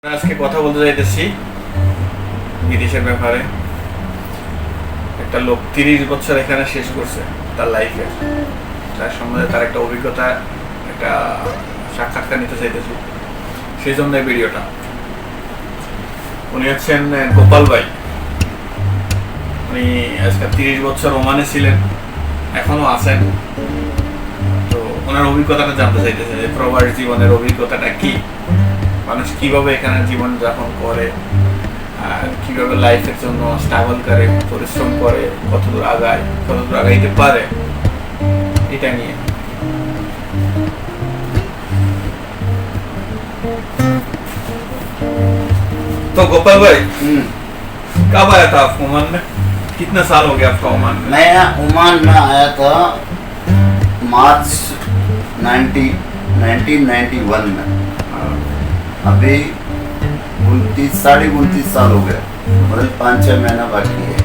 আজকে কথা বলতে যাইতেছি বিদেশের ব্যাপারে। একটা লোক 30 বছর এখানে শেষ করছে তার লাইফে, তার সম্বন্ধে তার একটা অভিজ্ঞতা, একটা সাক্ষাৎকার নিতে চাইতেছি, সেই জন্য এই ভিডিওটা। উনি হচ্ছেন গোপাল ভাই। উনি আজকে 30 বছর ওমানে ছিলেন, এখনো আছেন। তো ওনার অভিজ্ঞতাটা জানতে চাইতেছে যে প্রবাস জীবনের অভিজ্ঞতাটা কি, মানুষ কিভাবে এখানে জীবন যাপন করে, আর কিভাবে লাইফের জন্য স্ট্রাগল করে, পরিশ্রম করে, কতদূর আগায়, কতদূর আগাইতে পারে, এটা নিয়ে। तो गोपाल भाई कब आया था आप ओमान में? कितना साल हो गया आपका ओमान में? मैं ओमान में आया था मार्च 1991 में। अभी 29 साल हो गए, मतलब 5-6 महीना बाकी है।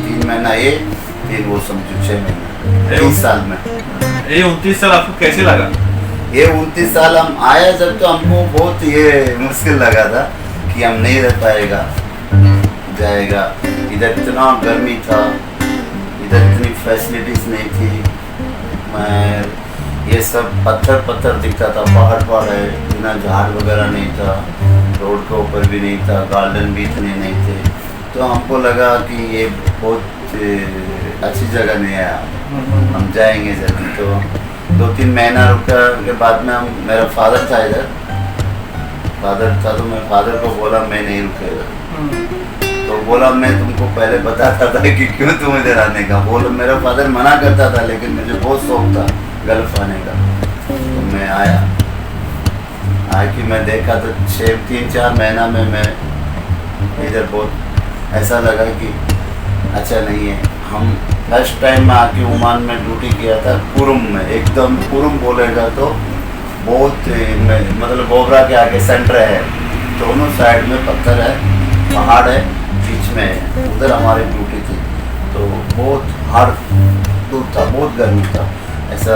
3 महीना ये, फिर वो समझो 6 महीना, 30 साल में। ये 29 साल आपको कैसे लगा? ये 29 साल हम आए जब, तो हमको बहुत ये मुश्किल लगा था कि हम नहीं रह पाएगा, जाएगा। इधर इतना गर्मी था, इधर इतनी फैसिलिटीज नहीं थी। मैं ये सब पत्थर दिखता था, पहाड़ है, इतना झाड़ वगैरह नहीं था, रोड के ऊपर भी नहीं था, गार्डन भी इतने नहीं थे। तो हमको लगा कि ये बहुत अच्छी जगह नहीं है, हम जाएंगे जल्दी। तो 2-3 महीना रुका के बाद में हम, मेरा फादर था इधर, फादर था, तो मैं फादर को बोला मैं नहीं रुकेगा। तो बोला मैं तुमको पहले बताता था कि क्यों तुम इधर आने का। बोला मेरा फादर मना करता था, लेकिन मुझे बहुत शौक था गल्फ आने का। तो मैं आया कि मैं देखा तो 3-4 महीना में मैं इधर बहुत ऐसा लगा कि अच्छा नहीं है। हम फर्स्ट टाइम में आके ओमान में ड्यूटी किया था कुरुम में, एकदम कुरुम बोलेगा तो बहुत मतलब बोबरा के आगे सेंटर है, दोनों साइड में पत्थर है, पहाड़ है, बीच में है, उधर हमारी ड्यूटी थी। तो बहुत हार्ड दूर था, बहुत गर्मी था। ऐसा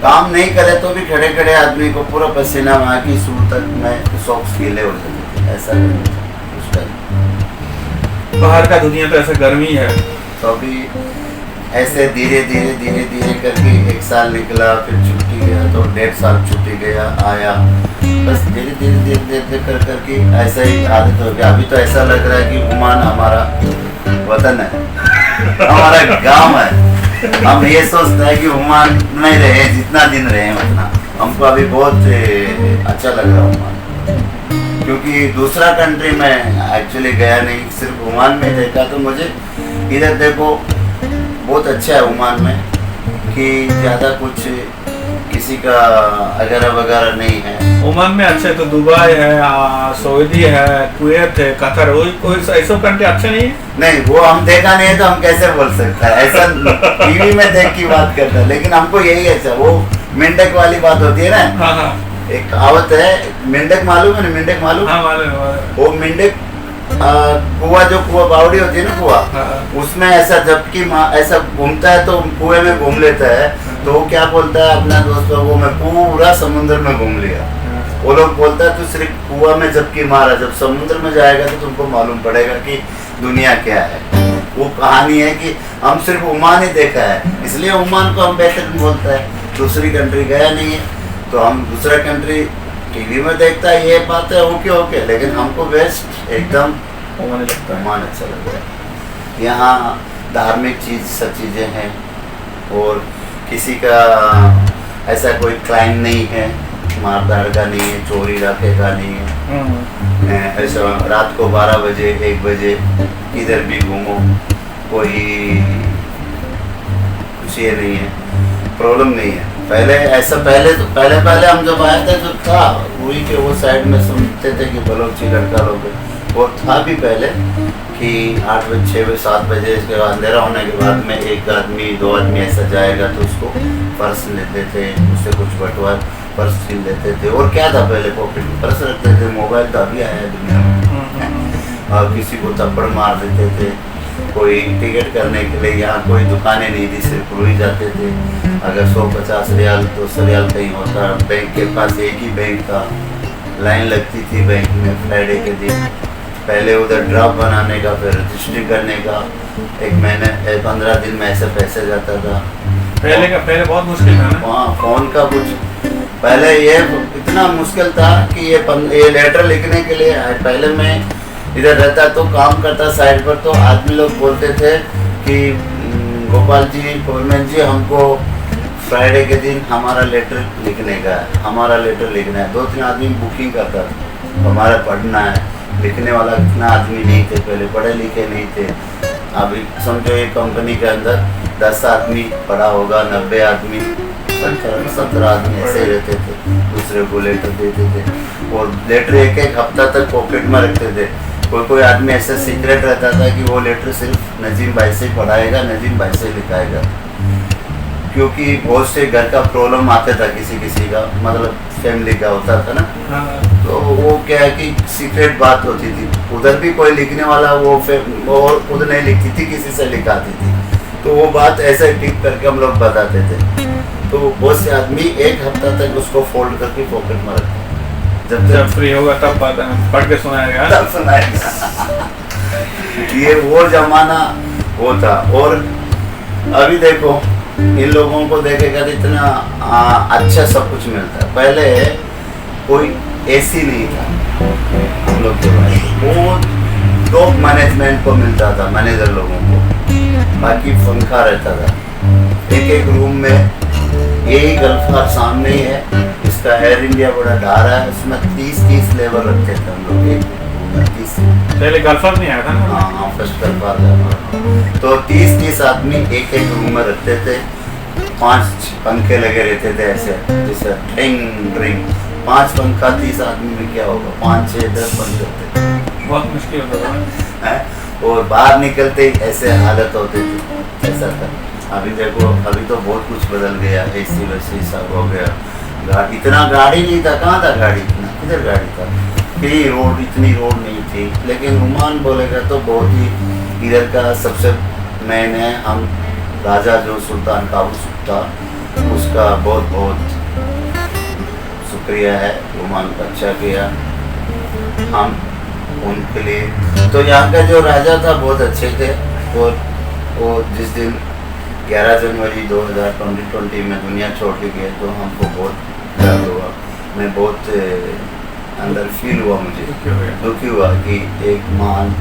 काम नहीं करे तो भी खड़े खड़े आदमी को पूरा पसीना वहाँ की सूर तक में सॉक्स गीले हो जाते थे, ऐसा गर्मी था उस टाइम। बाहर का दुनिया तो ऐसा गर्मी है। तो अभी ऐसे धीरे धीरे करके 1 साल निकला, फिर छुट्टी गया, तो 1.5 साल छुट्टी गया, आया, बस धीरे धीरे करके ऐसा ही आदत हो गया। अभी तो ऐसा लग रहा है कि ओमान हमारा वतन है, हमारा गांव है। हम ये सोचते हैं कि ओमान में रहे, जितना दिन रहे उतना हमको अभी बहुत अच्छा लग रहा है ओमान। क्योंकि दूसरा कंट्री में एक्चुअली गया नहीं, सिर्फ ओमान में देखा। तो मुझे इधर देखो बहुत अच्छा है ओमान में कि ज़्यादा कुछ किसी का वगैरह नहीं है। ओमान में अच्छा है तो दुबई है, सऊदी है, कुवैत है, कतर, कोई ऐसा कंट्री अच्छा नहीं है? नहीं, वो हम देखा नहीं है तो हम कैसे बोल सकते हैं। ऐसा टीवी में देख की बात करता है, लेकिन हमको यही अच्छा, वो मेंढक वाली बात होती है ना। हाँ। एक कहावत है, मेंढक मालूम है ना? मेंढक मालूम? हाँ मालूम। वो मेंढक कुआ, जो कुआ बावड़ी होती है ना, कुआ, उसमें ऐसा जबकि ऐसा घूमता है तो कुएं में घूम लेता है। तो वो क्या बोलता है अपना दोस्तों को, मैं पूरा समुद्र में घूम लिया। वो लोग बोलता है तू सिर्फ कुआ में जबकि मारा, जब समुद्र में जाएगा तो तुमको मालूम पड़ेगा कि दुनिया क्या है। वो कहानी है कि हम सिर्फ ओमान ही देखा है, इसलिए ओमान को हम बेहतरीन बोलता है। दूसरी कंट्री गया नहीं है तो हम दूसरा कंट्री टीवी में देखता है, ये बात है ओके, लेकिन हमको बेस्ट एकदम ओमान लगता है। ओमान अच्छा लगता है। यहाँ धार्मिक सब चीज़ें हैं, और किसी का ऐसा कोई क्राइम नहीं है, मारधाड़ का नहीं है, चोरी डाके का नहीं है। ऐसा रात को 12 बजे 1 बजे इधर भी घूमो, कोई कुछ ये नहीं है, प्रॉब्लम नहीं है। पहले हम जब आए थे तो था वही के वो साइड में सुनते थे कि बलोची लड़का लोग, वो था भी पहले कि 8 बजे 6 बजे 7 बजे इसके बाद अंधेरा होने के बाद में 1 आदमी 2 आदमी ऐसा जाएगा तो उसको पर्स लेते थे, उससे कुछ बटवा पर्स छीन लेते थे। और क्या था, पहले पॉकेट में पर्स रखते थे। मोबाइल तो अभी आया है दुनिया में। और किसी को थप्पड़ मार देते थे। कोई टिकट करने के लिए यहाँ कोई दुकानें नहीं थी, सिर्फ रुई जाते थे। अगर 150 रियाल 200 रियाल कहीं होता, बैंक के पास एक ही बैंक था, लाइन लगती थी बैंक में फ्राइडे के दिन। पहले उधर ड्राफ्ट बनाने का, फिर रजिस्ट्री करने का, 15 दिन में ऐसे पैसे जाता था। पहले बहुत मुश्किल था ना। वहाँ फोन का कुछ पहले ये इतना मुश्किल था कि ये लेटर लिखने के लिए पहले मैं इधर रहता तो काम करता साइड पर, तो आदमी लोग बोलते थे कि गोपाल जी, फोरमैन जी, हमको फ्राइडे के दिन हमारा लेटर लिखने का है, हमारा लेटर लिखना है। 2-3 आदमी बुकिंग करता था, हमारा पढ़ना है। लिखने वाला इतना आदमी नहीं थे, पहले पढ़े लिखे नहीं थे। अभी समझो ये कंपनी के अंदर 10 आदमी पढ़ा होगा, 90 आदमी, 17 आदमी ऐसे ही रहते थे, दूसरे को लेटर देते थे। और लेटर एक हफ्ता तक पॉकेट में रखते थे। कोई आदमी ऐसा सीक्रेट रहता था कि वो लेटर सिर्फ नजीम भाई से पढ़ाएगा, नजीम भाई से लिखाएगा, क्योंकि बहुत से घर का प्रॉब्लम आता था, किसी का मतलब फैमिली का होता था ना। हाँ। तो वो क्या है कि सीक्रेट बात होती थी। उधर भी कोई लिखने वाला वो खुद नहीं लिखती थी, किसी से लिखाती थी। तो वो बात ऐसे टिक करके हम लोग बताते थे। तो बहुत से आदमी एक हफ्ता तक उसको फोल्ड करके पॉकेट में रखते, जब फ्री होगा तब पढ़ के सुनाएगा। तब सुनाएगा। ये वो जमाना वो था। और अभी देखो, इन लोगों को देखेगा तो इतना अच्छा सब कुछ मिलता है। पहले कोई एसी नहीं था हम लोग के पास, वो टॉप मैनेजमेंट को मिलता था, मैनेजर लोगों को, बाकी पंखा रहता था एक रूम में। यही गल्फार सामने ही है, इसका एयर इंडिया बड़ा ढारा है, उसमें 30 लेबर रखते थे हम लोग एक रूम में। 30 पहले गल्फार नहीं आया था ना। हाँ, फर्स्ट गल्फार था। तो 30 आदमी एक रूम में रखते थे। 5 पंखे लगे रहते थे ऐसे, जैसे ड्रिंग 5 पंखा 30 आदमी में क्या होगा, 5, 6, 10 पंखे थे। बहुत मुश्किल होता था। और बाहर निकलते ही ऐसे हालत होते थे, ऐसा था। अभी देखो, अभी तो बहुत कुछ बदल गया, एसी वैसी सब हो गया। इतना गाड़ी नहीं था, कहाँ था गाड़ी, इतना किधर गाड़ी था, इतनी रोड नहीं थी। लेकिन ओमान बोलेगा तो बहुत ही इधर का सबसे मेन है। हम राजा जो सुल्तान काबूस था, उसका बहुत बहुत शुक्रिया है। ओमान का अच्छा किया हम उनके लिए। तो यहाँ का जो राजा था बहुत अच्छे थे। और वो जिस दिन 11 जनवरी 2020 में दुनिया छोड़ के गए, तो हमको बहुत दर्द हुआ। मैं बहुत अंदर फील हुआ, मुझे दुखी हुआ कि एक महान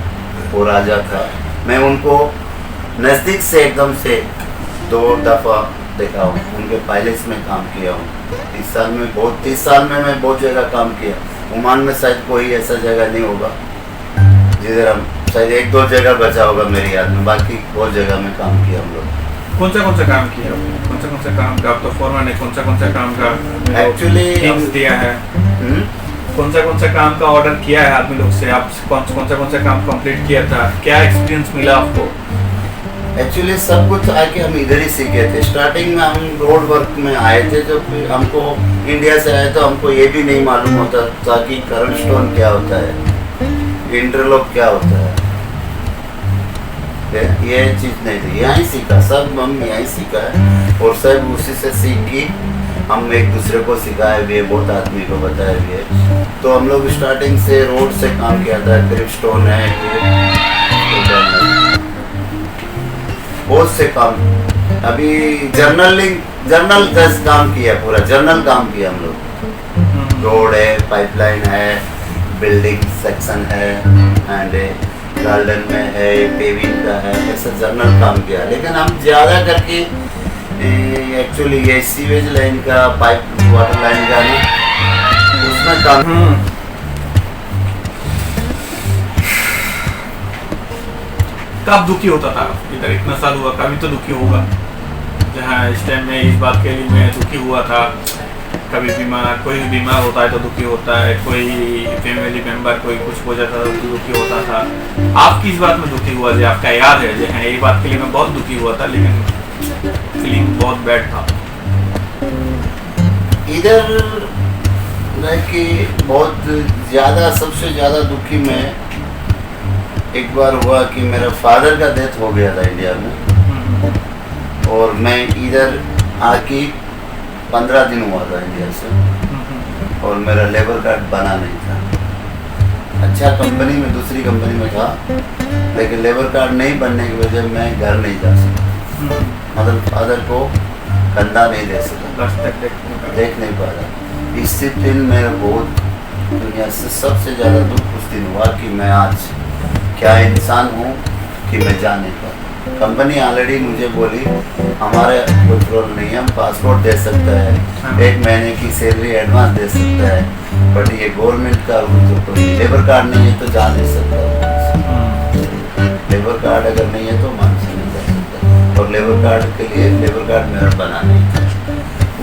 वो राजा था। मैं उनको नज़दीक से एकदम से 2 दफ़ा देखा हूँ, उनके पैलेस में काम किया हूँ। 30 साल में मैं बहुत जगह काम किया। ओमान में शायद कोई ऐसा जगह नहीं होगा जिधर हम, शायद 1-2 जगह बचा होगा मेरी याद में, बाकी बहुत जगह में काम किया हम लोग। कौन सा काम किया, कौन सा काम का? आप तो फोरमैन है, कौन सा काम का एक्चुअली दिया है? कौन सा काम का ऑर्डर किया है आदमी लोग से? आप कौन सा काम कंप्लीट किया था? क्या एक्सपीरियंस मिला आपको? एक्चुअली सब कुछ आके हम इधर ही सीखे थे। स्टार्टिंग में हम रोड वर्क में आए थे, जब हमको इंडिया से आए तो हमको ये भी नहीं मालूम होता था कि करंट स्टोन क्या होता है, इंटरलॉक क्या होता है, ये चीज़ नहीं थी। यहाँ ही सीखा, सब हम यहाँ ही सीखा है। और सब उसी से सीख के हम एक दूसरे को सिखाए भी है, बहुत आदमी को बताया भी है। तो हम लोग स्टार्टिंग से रोड से काम किया था। क्रिप स्टोन है, बहुत से काम। अभी जर्नल जस्ट काम किया, पूरा जर्नल काम किया हम लोग। रोड है, पाइपलाइन है, बिल्डिंग सेक्शन है, एंड गार्डन में है, पेविंग का है, ऐसा जर्नल काम किया। लेकिन हम ज़्यादा करके एक्चुअली ये सीवेज लाइन का, पाइप वाटर लाइन का ना, उसमें काम। कब दुखी होता था इधर? इतना साल हुआ, कभी तो दुखी होगा। जहाँ इस टाइम में इस बात के लिए मैं दुखी हुआ था। कभी कोई बीमार होता है तो दुखी होता है, कोई फैमिली मेंबर कोई कुछ हो जाता था तो दुखी होता था। आप किस बात में दुखी हुआ जो आपका याद है? जो है ये बात के लिए मैं बहुत दुखी हुआ था, लेकिन फीलिंग बहुत बैड था इधर। कि बहुत ज़्यादा, सबसे ज़्यादा दुखी मैं एक बार हुआ कि मेरा फादर का डेथ हो गया था इंडिया में। और मैं इधर आके 15 दिन हुआ था इंडिया से। और मेरा लेबर कार्ड बना नहीं था। अच्छा कंपनी में, दूसरी कंपनी में था, लेकिन लेबर कार्ड नहीं बनने की वजह मैं घर नहीं जा सका। मतलब फादर को कंधा नहीं दे सका, देख नहीं पा रहा। इससे दिन मेरा बहुत दुनिया से सबसे ज़्यादा दुख उस दिन हुआ कि मैं आज क्या इंसान हूँ कि मैं जा नहीं पाता। कंपनी ऑलरेडी मुझे बोली हमारे कोई प्रॉब्लम नहीं है, हम पासपोर्ट दे सकता है, 1 महीने की सैलरी एडवांस दे सकता है, बट ये गवर्नमेंट का रूल तो कोई लेबर कार्ड नहीं है तो जा नहीं सकता। लेबर कार्ड अगर नहीं है तो मान से नहीं जा सकता, और लेबर कार्ड के लिए लेबर कार्ड मेरा बना नहीं था।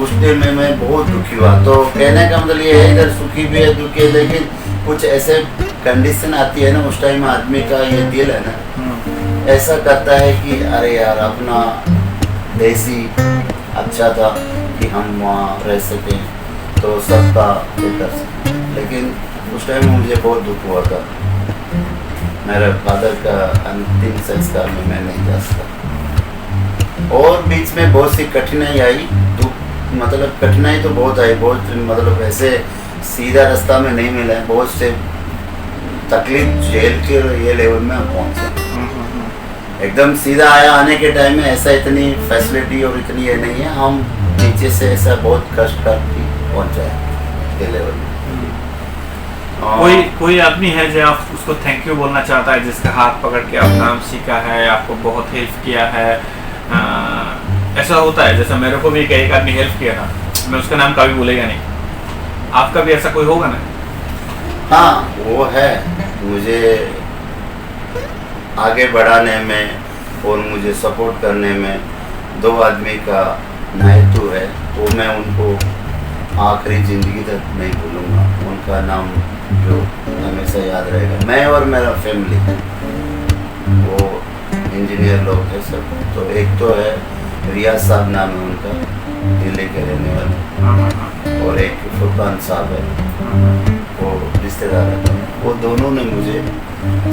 उस दिन में मैं बहुत दुखी हुआ। तो कहने का मतलब ये है, इधर सुखी भी है दुखी है, लेकिन कुछ ऐसे कंडीशन आती है ना उस टाइम आदमी का ये दिल है ना ऐसा करता है कि अरे यार अपना देसी अच्छा था कि हम वहाँ रह सकें तो सबका ये कर सकें। लेकिन उस टाइम मुझे बहुत दुख हुआ था। मेरे फादर का अंतिम संस्कार में मैं नहीं जा सका, और बीच में बहुत सी कठिनाई आई। दुख मतलब कठिनाई तो बहुत आई, बहुत मतलब ऐसे सीधा रास्ता में नहीं मिला है, बहुत से तकलीफ झेल के ये लेवल में हम पहुँचे। एकदम सीधा आया आने के टाइम में ऐसा इतनी फैसिलिटी और इतनी ये नहीं है, हम नीचे से ऐसा बहुत कष्ट करके पहुँचा है ये लेवल में। कोई आदमी है जो आप उसको थैंक यू बोलना चाहता है, जिसका हाथ पकड़ के आप काम सीखा है, आपको बहुत हेल्प किया है? ऐसा होता है, जैसे मेरे को भी एक आदमी हेल्प किया था, मैं उसका नाम कभी भूलेगा नहीं। आपका भी ऐसा कोई होगा ना? हाँ वो है, मुझे आगे बढ़ाने में और मुझे सपोर्ट करने में 2 आदमी का महत्व है, वो मैं उनको आखिरी ज़िंदगी तक नहीं भूलूंगा। उनका नाम जो हमेशा याद रहेगा, मैं और मेरा फैमिली, वो इंजीनियर लोग हैं सब। तो एक तो है रियाज साहब नाम है उनका, दिल्ली के रहने वाले, और एक फुरकान साहब है, वो रिश्तेदार है। वो दोनों ने मुझे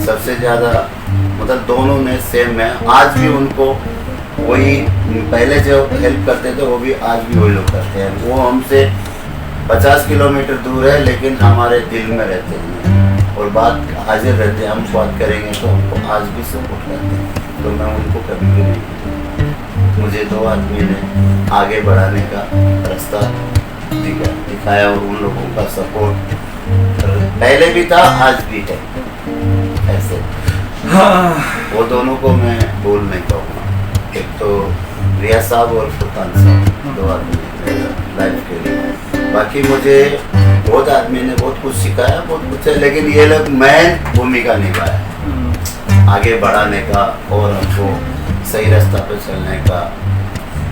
सबसे ज़्यादा मतलब दोनों ने सेम है, आज भी उनको वही पहले जो हेल्प करते थे वो भी आज भी वही लोग करते हैं। वो हमसे 50 किलोमीटर दूर है लेकिन हमारे दिल में रहते हैं और बात हाजिर रहते हैं। हम बात करेंगे तो हमको आज भी सपोर्ट करते हैं, तो मैं उनको कभी भी नहीं, मुझे 2 आदमी ने आगे बढ़ाने का रास्ता दिखाया और उन लोगों का सपोर्ट पहले भी था आज भी है ऐसे। वो दोनों को मैं भूल नहीं पाऊंगा। एक तो रियाज साहब और फुरकान साहब, 2 आदमी लाइफ के लिए। बाकी मुझे बहुत आदमी ने बहुत कुछ सिखाया, बहुत कुछ है, लेकिन ये लोग मेन भूमिका निभाया आगे बढ़ाने का और हमको सही रास्ता पे चलने का।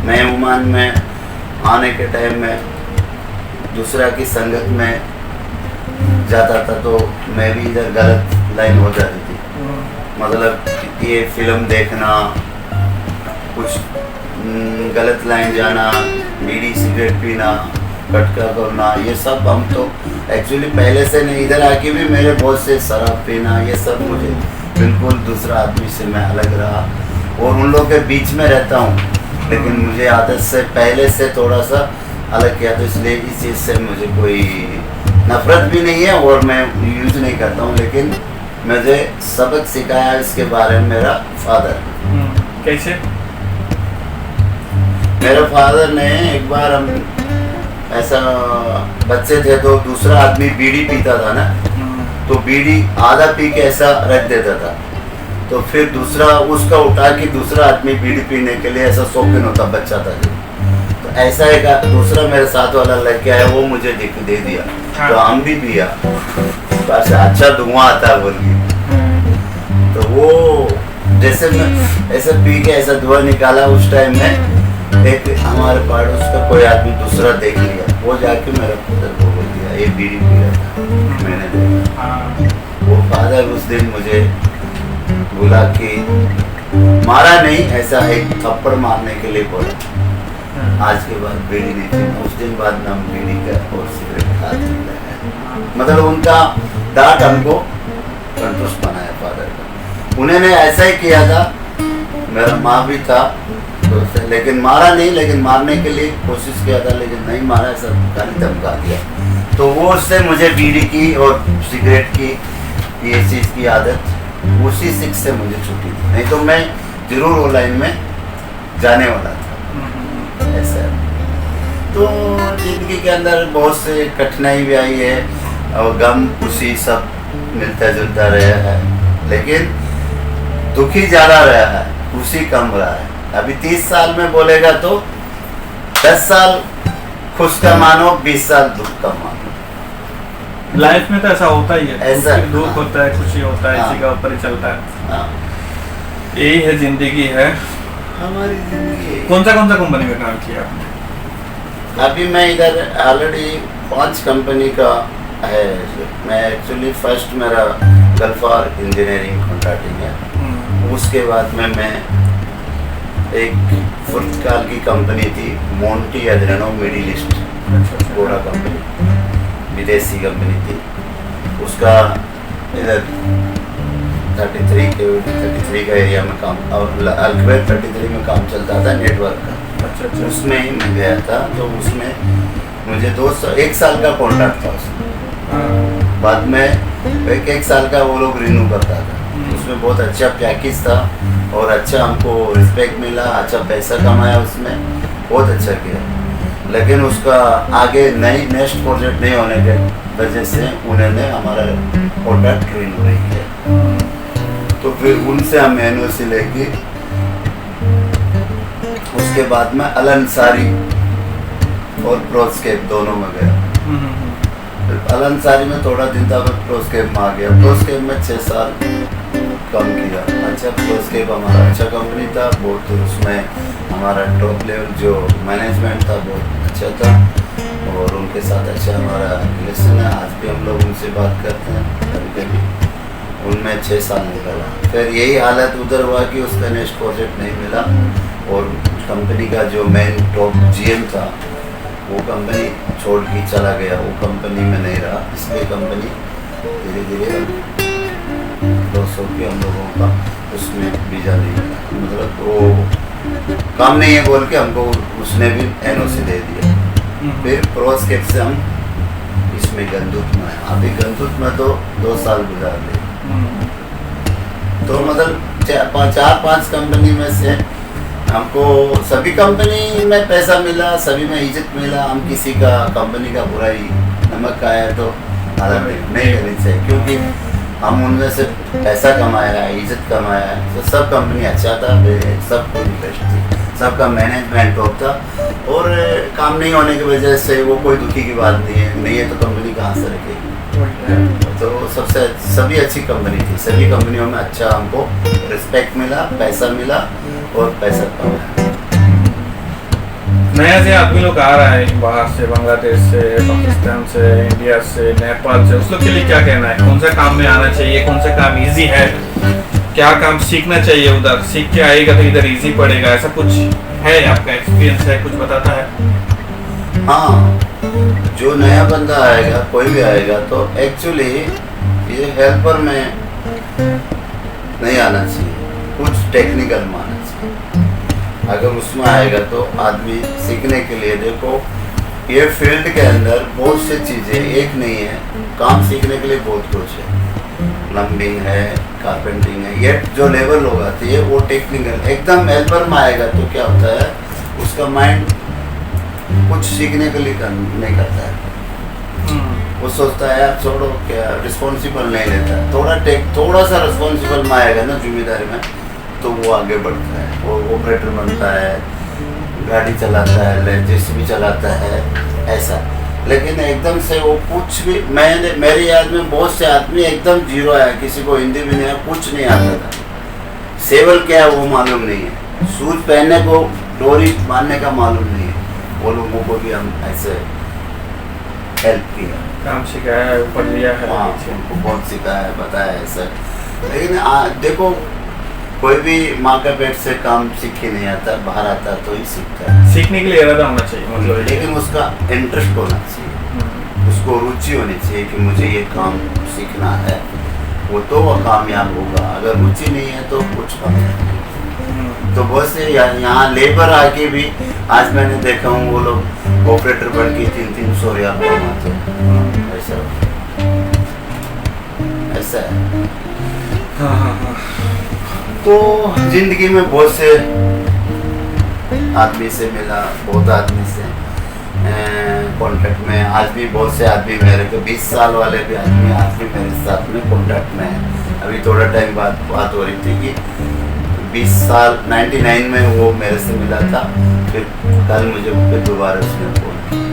मैं ओमान में आने के टाइम में दूसरा की संगत में जाता था तो मैं भी इधर गलत लाइन हो जाती थी। मतलब ये फिल्म देखना, कुछ गलत लाइन जाना, बीड़ी सिगरेट पीना, कटका करना, ये सब हम तो एक्चुअली पहले से नहीं, इधर आके भी मेरे बहुत से शराब पीना, ये सब मुझे बिल्कुल दूसरा आदमी से मैं अलग रहा और उन लोगों के बीच में रहता हूँ, लेकिन मुझे आदत से पहले से थोड़ा सा अलग किया, तो इसलिए इस चीज़ से मुझे कोई नफरत भी नहीं है और मैं यूज़ नहीं करता हूँ। लेकिन मुझे सबक सिखाया इसके बारे में मेरा फादर। कैसे? मेरे फादर ने एक बार, हम ऐसा बच्चे थे तो दूसरा आदमी बीड़ी पीता था ना, तो बीड़ी आधा पी के ऐसा रख देता था, तो फिर दूसरा उसका उठा के दूसरा आदमी बीड़ी पीने के लिए ऐसा शौकीन होता बच्चा था जो, तो ऐसा एक दूसरा मेरे साथ वाला लड़का है वो मुझे दे दिया, तो हम भी पिया, बस अच्छा धुआं आता बोल के, तो वो जैसे मैं ऐसा पी के ऐसा धुआं निकाला, उस टाइम में एक हमारे पड़ोस का कोई आदमी दूसरा देख लिया, वो जाके मेरे फादर को बोल दिया ये बीड़ी पी रहा था, मैंने देखा। वो फादर उस दिन मुझे बोला कि मारा नहीं, ऐसा एक थप्पड़ मारने के लिए बोला, आज के बाद बीड़ी नहीं पीना। उस दिन बाद ना बीड़ी का और सिगरेट हाथ नहीं लगाया। मतलब उनका डांट हमको संतुष्ट बनाया फादर का। उन्होंने ऐसा ही किया था, मेरा माँ भी था तो, लेकिन मारा नहीं, लेकिन मारने के लिए कोशिश किया था, लेकिन नहीं मारा, ऐसा खाली धमका दिया। तो वो उससे मुझे बीड़ी की और सिगरेट की ये चीज़ की आदत उसी सिक्स से मुझे छूटी थी, नहीं तो मैं जरूर वो लाइन में जाने वाला था। ऐसा है। तो जिंदगी के अंदर बहुत से कठिनाई भी आई है और गम खुशी सब मिलता जुलता रहा है, लेकिन दुखी ज़्यादा रहा है, खुशी कम रहा है। अभी 30 साल में बोलेगा तो 10 साल खुश का मानो, 20 साल दुख का मानो। लाइफ में तो ऐसा होता ही है, ऐसा, दुख हाँ। होता है, खुशी होता है, हाँ। इसी का ऊपर ही चलता है। हाँ, यही है जिंदगी है। हमारी जिंदगी। कौन सा कंपनी में काम किया आपने? अभी मैं इधर ऑलरेडी 5 कंपनी का है। मैं एक्चुअली फर्स्ट मेरा गल्फार इंजीनियरिंग कॉन्ट्रैक्टिंग है। उसके बाद में मैं एक पुर्तगाल की कंपनी थी, मोंटी एड्रेनो मिडिल ईस्ट घोड़ा कंपनी, विदेशी कंपनी थी। उसका इधर 33 का एरिया में काम, और अल्फाबेट 33 में काम चलता था नेटवर्क का। अच्छा। उसमें ही मैं गया था। तो उसमें मुझे 1 साल का कॉन्ट्रैक्ट था उसमें। बाद में एक साल का वो लोग रिन्यू करता था। उसमें बहुत अच्छा पैकेज था और अच्छा हमको रिस्पेक्ट मिला, अच्छा पैसा कमाया उसमें, बहुत अच्छा किया। लेकिन उसका आगे नेक्स्ट प्रोजेक्ट नहीं होने के वजह से उन्होंने हमारा कॉन्ट्रैक्ट रिन्यू नहीं किया। तो फिर उनसे हम एनओसी लेके उसके बाद में अल अंसारी और प्रोस्केप दोनों में गया। अल अंसारी में थोड़ा दिन था, फिर प्रोस्केप में आ गया। प्रोस्केप में 6 साल काम किया। अच्छा, प्रोस्केप हमारा अच्छा कंपनी था बहुत। उसमें हमारा टॉप लेवल जो मैनेजमेंट था बहुत अच्छा था और उनके साथ अच्छा हमारा रिलेशन है। आज भी हम लोग उनसे बात करते हैं कभी कभी। उनमें 6 साल निकला। फिर यही हालत उधर हुआ कि उसका नेक्स्ट प्रोजेक्ट नहीं मिला और कंपनी का जो मेन टॉप जीएम था वो कंपनी छोड़ के चला गया, वो कंपनी में नहीं रहा। इसलिए कंपनी धीरे धीरे 200 के हम लोगों का उसमें वीज़ा नहीं मिला, मतलब वो काम नहीं है बोल के हमको उसने भी एनओसी दे दिया। फिर प्रोस्केप से हम इसमें गंदूत में, अभी गंदूत में तो 2 साल गुजार लिए। तो मतलब 4-5 कंपनी में से हमको सभी कंपनी में पैसा मिला, सभी में इज्जत मिला। हम किसी का कंपनी का बुराई नमक का है तो हालत नहीं करनी चाहिए, क्योंकि हम उनमें से पैसा कमाया है, इज्जत कमाया है। तो सब कंपनी अच्छा था, सब बेस्ट थी, सबका मैनेजमेंट टॉप था और काम नहीं होने की वजह से वो कोई दुखी की बात नहीं है तो कंपनी कहाँ से रखेगी। तो सभी अच्छी कंपनी थी। सभी कंपनियों में अच्छा हमको रिस्पेक्ट मिला, पैसा मिला और पैसा कमाया। नया से आदमी लोग आ रहा है बाहर से, बांग्लादेश से, पाकिस्तान से, इंडिया से, नेपाल से, उस लोग के लिए क्या कहना है? कौन सा काम में आना चाहिए, कौन सा काम इजी है, क्या काम सीखना चाहिए? उधर सीख के आएगा तो इधर इजी पड़ेगा, ऐसा कुछ है? आपका एक्सपीरियंस है, कुछ बताता है? हाँ, जो नया बंदा आएगा, कोई भी आएगा, तो एक्चुअली ये हेल्पर में नहीं आना चाहिए, कुछ टेक्निकल में आना चाहिए। अगर उसमें आएगा तो आदमी सीखने के लिए, देखो ये फील्ड के अंदर बहुत सी चीज़ें एक नहीं है, काम सीखने के लिए बहुत कुछ है। प्लम्बिंग है, कारपेंटिंग है, ये जो लेवल लोग आती है वो टेक्निकल। एकदम हेल्पर में आएगा तो क्या होता है, उसका माइंड कुछ सीखने के लिए नहीं करता है। वो सोचता है यार छोड़ो, क्या रिस्पॉन्सिबल नहीं लेता है। थोड़ा सा रिस्पॉन्सिबल में आएगा ना जिम्मेदारी में, तो वो आगे बढ़ता है, वो ऑपरेटर बनता है, गाड़ी चलाता है, जेसीबी चलाता है, ऐसा। लेकिन एकदम से वो कुछ भी, मेरी याद में बहुत से आदमी एकदम जीरो है, किसी को हिंदी भी नहीं है, कुछ नहीं आता था। सेवल क्या है वो मालूम नहीं है, शूज पहनने को, डोरी बांधने का मालूम नहीं है। वो लोगों को भी हम ऐसे हेल्प किया, काम सिखाया, ऊपर लिया है। हाँ, उनको बहुत सिखाया, बताया ऐसा। लेकिन देखो कोई भी माँ का पेट से काम सीख के नहीं आता, बाहर आता तो ही सीखता है। सीखने के लिए इरादा होना चाहिए, मतलब लेकिन उसका इंटरेस्ट होना चाहिए, उसको रुचि होनी चाहिए कि मुझे ये काम सीखना है, वो तो वो कामयाब होगा। अगर रुचि नहीं है तो कुछ काम नहीं। तो बहुत से यहाँ लेबर आके भी आज मैंने देखा हूँ, वो लोग ऑपरेटर बन के 300-300 रियाल कमाते हैं। भाई साहब, ऐसा है। हाँ हाँ हाँ। तो जिंदगी में बहुत से आदमी से मिला, बहुत आदमी से कांटेक्ट में, आज भी बहुत से आदमी मेरे को 20 साल वाले भी आदमी आज भी मेरे साथ में कांटेक्ट में है। अभी थोड़ा टाइम बाद बात हो रही थी कि 20 साल 99 में वो मेरे से मिला था, फिर कल मुझे फिर दोबारा उसने फोन किया,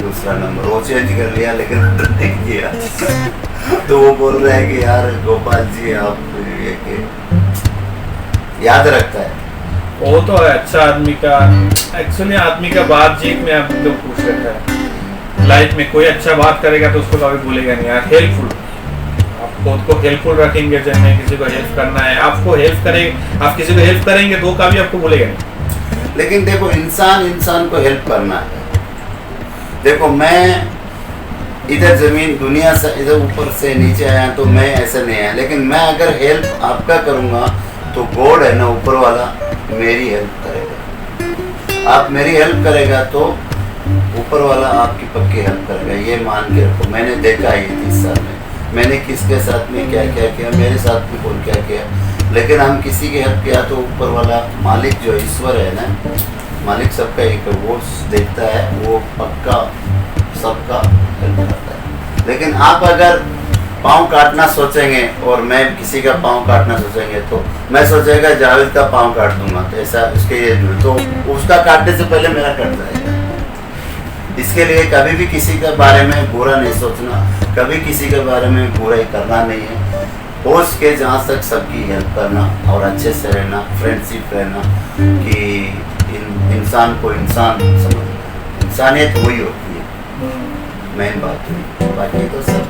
दूसरा नंबर वो चेंज कर लिया लेकिन नहीं किया। तो वो बोल रहे हैं कि यार गोपाल जी आप ये कि याद रखता है। वो तो है अच्छा आदमी का, एक्चुअली आदमी का बातचीत में आप लोग पूछ लेते हैं। लाइफ में कोई अच्छा बात करेगा तो उसको कभी भूलेगा नहीं यार। हेल्पफुल, आप खुद को हेल्पफुल रखेंगे, जैसे किसी को हेल्प करना है, आपको हेल्प करेंगे, आप किसी को हेल्प करेंगे तो कभी आपको भूलेगा नहीं। लेकिन देखो इंसान को हेल्प करना है। देखो मैं इधर जमीन दुनिया से इधर ऊपर से नीचे आया तो मैं ऐसा नहीं है, लेकिन मैं अगर हेल्प आपका करूँगा तो गॉड है ना ऊपर वाला मेरी हेल्प करेगा। आप मेरी हेल्प करेगा तो ऊपर वाला आपकी पक्की हेल्प करेगा, ये मान के रखो। मैंने देखा ये 30 साल में मैंने किसके साथ में क्या क्या किया, मेरे साथ में कौन क्या किया, लेकिन हम किसी की हेल्प किया तो ऊपर वाला मालिक जो ईश्वर है ना, मालिक सबका एक है, वो देखता है, वो पक्का सबका हेल्प करता है। लेकिन आप अगर पाँव काटना सोचेंगे और मैं किसी का पाँव काटना सोचेंगे तो मैं सोचेगा जावेद का पाँव काट दूंगा, तो ऐसा उसके ये तो उसका काटने से पहले मेरा कट जाएगा। इसके लिए कभी भी किसी के बारे में बुरा नहीं सोचना, कभी किसी के बारे में बुराई करना नहीं है। हो सके जहाँ तक सबकी हेल्प करना और अच्छे से रहना, फ्रेंडशिप रहना, कि इंसान को इंसान समझना, इंसानियत वही होती है मेन बात है। बाकी तो सब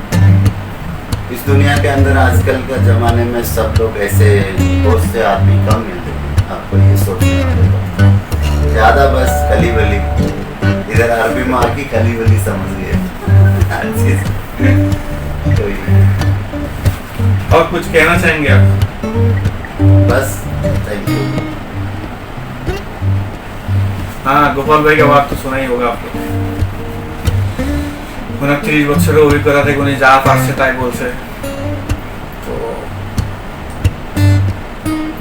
इस दुनिया के अंदर आजकल का ज़माने में सब लोग ऐसे बहुत से आदमी कम मिलते हैं, आपको ये सोचना पड़ेगा। ज़्यादा बस खली बली, इधर अरबी में आके खली बली समझ गए हर चीज़। तो ये और कुछ कहना चाहेंगे आप? बस थैंक यू। हाँ, गोपाल भाई का बात तो सुना ही होगा आपको। 29 বছরের অভিজ্ঞতা থেকে উনি যা পারছে তাই বলছে। তো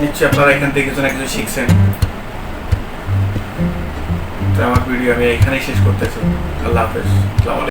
নিশ্চয়ই আপনারা এখান থেকে কিছু না কিছু শিখছেন। তো আমার ভিডিও আমি এখানেই শেষ করতেছি। আল্লাহ হাফেজ। আসসালামু আলাইকুম।